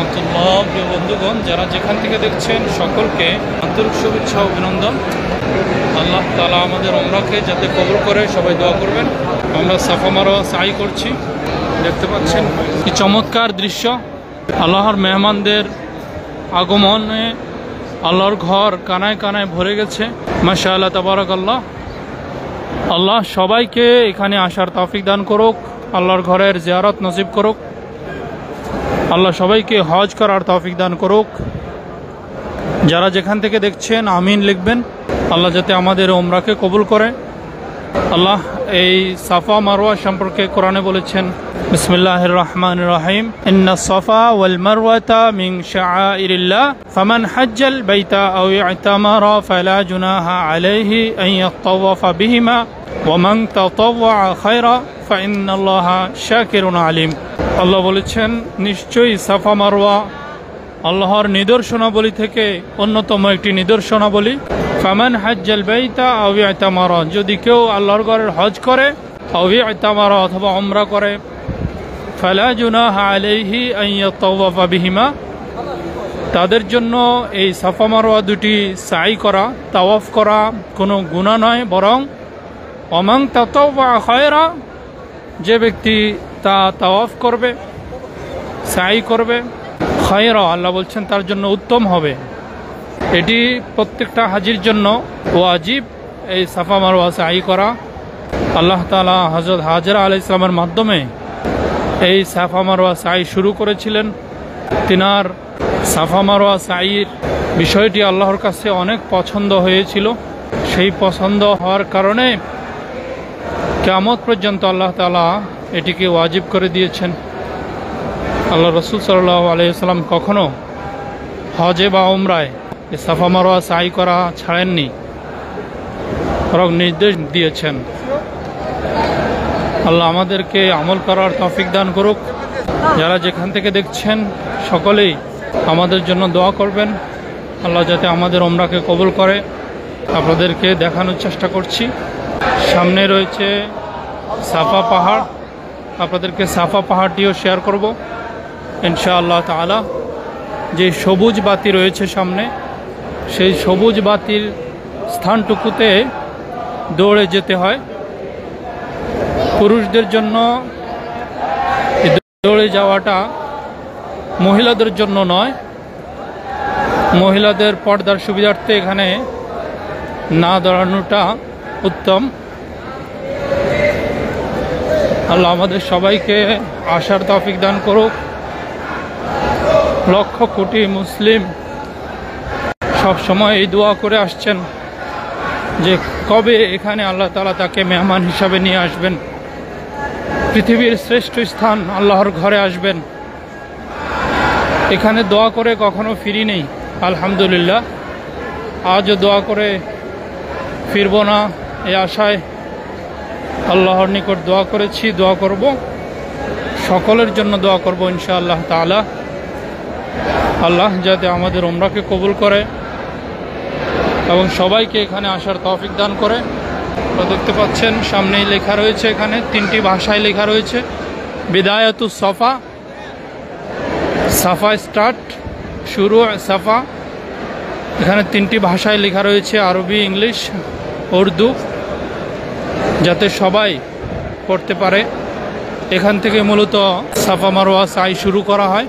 রহমতুল্লাহ। প্রিয় বন্ধুগণ, যারা যেখান থেকে দেখছেন সকলকে আন্তরিক শুভেচ্ছা অভিনন্দন। আল্লাহ তাআলা আমাদের উমরাকে যাতে কবুল করে, সবাই দোয়া করবেন। আমরা সাফা মারওয়া সাই করছি, দেখতে পাচ্ছেন কি চমৎকার দৃশ্য। আল্লাহর মেহমানদের আগমনে আল্লাহর ঘর কানায় কানায় ভরে গেছে। মাশাআল্লাহ, তাবারাকাল্লাহ। আল্লাহ সবাইকে এখানে আসার তৌফিক দান করুক, আল্লাহর ঘরের জিয়ারত নসিব করুক। আল্লাহ সবাইকে হজ করার তৌফিক দান করুক। যারা যেখান থেকে দেখছেন আমিন লিখবেন। আল্লাহ যাতে আমাদের উমরাকে কবুল করে। আল্লাহ এই সাফা মারওয়া সম্পর্কে কোরআনে বলেছেন, বিসমিল্লাহির রহমানির রহিম, ইন্নাস সাফা ওয়াল মারওয়াতা মিন শাআইরিল্লাহ ফামান হাজ্জাল বাইতা আও ইতামারা ফালা জুনাহা আলাইহি আন ইয়াতাওয়াফা বিহিমা ওয়া মান তাতাওয়া খায়রা ফাইন্নাল্লাহা শাকিরুন আলিম। আল্লাহ বলেছেন, নিশ্চয়ই সাফা মারওয়া আল্লাহর নিদর্শনাবলী থেকে অন্যতম একটি নিদর্শনাবলী। ফামান হাজ্জাল বাইতা আও ইতামারা, যদি কেউ আল্লাহর ঘরের হজ করে, আও ইতামারা অথবা উমরা করে, ফালা জুনাহা আলাইহি আন ইয়াতাওয়াফা বিহিমা, তাদের জন্য এই সাফা মারওয়া দুটি সাই করা, তাওয়াফ করা কোনো গুনাহ নয়, বরং ওয়ামান তাতাওয়া খায়রা, যে ব্যক্তি তা তাওয়াফ করবে, সাই করবে, খায়রা, আল্লাহ বলছেন তার জন্য উত্তম হবে। এটি প্রত্যেকটা হাজির জন্য ওয়াজিব, এই সাফা মারওয়া সাই করা। আল্লাহ তাআলা হযরত হাজরা আলাইহিস সালামের মাধ্যমে এই সাফা মারওয়া সাই শুরু করেছিলেন। তিনার সাফা মারওয়া সাইয়ের বিষয়টি আল্লাহর কাছে অনেক পছন্দ হয়েছিল। সেই পছন্দ হওয়ার কারণে কিয়ামত পর্যন্ত আল্লাহ তাআলা এটিকে ওয়াজিব করে দিয়েছেন। আল্লাহ রাসূল সাল্লাল্লাহু আলাইহি ওয়াসাল্লাম কখনো হজে বা উমরায় সাফা মারওয়া সাই করা ছাড়েননি, বরং নির্দেশ দিয়েছেন। আল্লাহ আমাদেরকে আমল করার তৌফিক দান করুক। যারা যেখান থেকে দেখছেন সকলেই আমাদের জন্য দোয়া করবেন, আল্লাহ যাতে আমাদের উমরাকে কবুল করে। আপনাদেরকে দেখানোর চেষ্টা করছি, সামনে রয়েছে সাফা পাহাড়। আপনাদেরকে সাফা পাহাড়টিও শেয়ার করব ইনশাআল্লাহ তাআলা। যে সবুজ বাতি রয়েছে সামনে, সেই সবুজ বাতির স্থানটুকুতে দৌড়ে যেতে হয়। পুরুষদের জন্য দৌড়ে যাওয়াটা, মহিলাদের জন্য নয়। মহিলাদের পর্দার সুবিধার্থে এখানে না দাঁড়ানোটা উত্তম। আল্লাহ আমাদের সবাইকে আসার তৌফিক দান করুক। লক্ষ কোটি মুসলিম সব সময় এই দোয়া করে আসছেন যে কবে এখানে আল্লাহ তাআলা তাকে মেহমান হিসাবে নিয়ে আসবেন, পৃথিবীর শ্রেষ্ঠ স্থান আল্লাহর ঘরে আসবেন। এখানে দোয়া করে কখনো ফিরি নেই, আলহামদুলিল্লাহ। আজও দোয়া করে ফিরব না এই আশায় আল্লাহর নিকট দোয়া করেছি, দোয়া করব, সকলের জন্য দোয়া করব ইনশাআল্লাহ তাআলা। আল্লাহ যাতে আমাদের উমরাকে কবুল করে এবং সবাইকে এখানে আসার তৌফিক দান করে। দেখতে পাচ্ছেন সামনেই লেখা রয়েছে, এখানে তিনটি ভাষায় লেখা রয়েছে, বিদায়াতুস সাফা, সাফা স্টার্ট, শুরু সাফা। এখানে তিনটি ভাষায় লেখা রয়েছে, আরবি, ইংলিশ, উর্দু, যাতে সবাই পড়তে পারে। এখান থেকে মূলত সাফা মারওয়া সাই শুরু করা হয়।